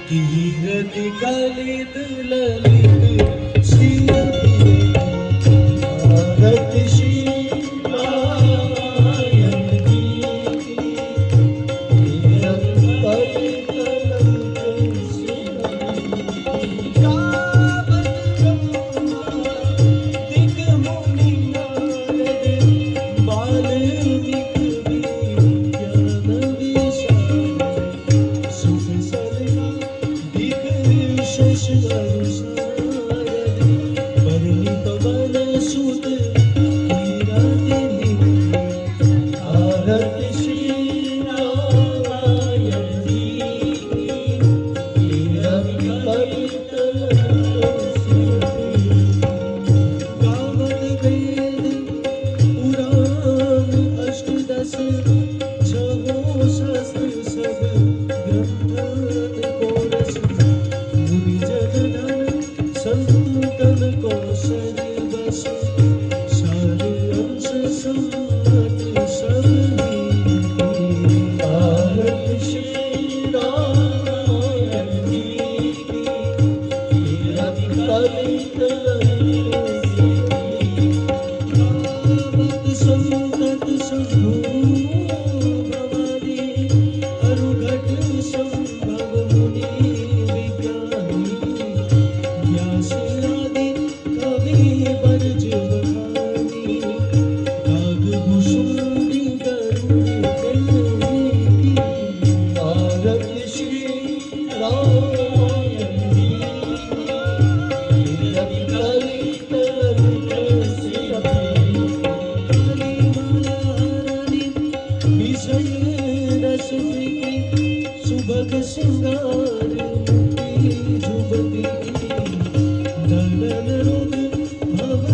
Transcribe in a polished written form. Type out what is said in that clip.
कीरति कलित ललित श्री भारत श्री नारायण की कीरति कलित ललित श्री गावत ब्रह्मा दिग मुनि नारद वाल्मीकि विज्ञान विशारद सुख सलगा बरनी पवन सुत भारत श्री नारायण की कलित गावत वेद पुराण अष्टदश छहो शास्त्र सब ग्रंथ को रस संतन को सर्वस सार अंश सम्मत सब भारत श्री नारायण की कीरति कलित संतत संभू भवानी अरुघट संभव मुनि विज्ञानी व्यास आदि कवि बरज बखानी कागभूषुंडी गरुड़ गंगी भारत श्री नारायण की कीरति कलित विषय रस सुभग श्रृंगार मुक्ति जुबती दलन रोग भव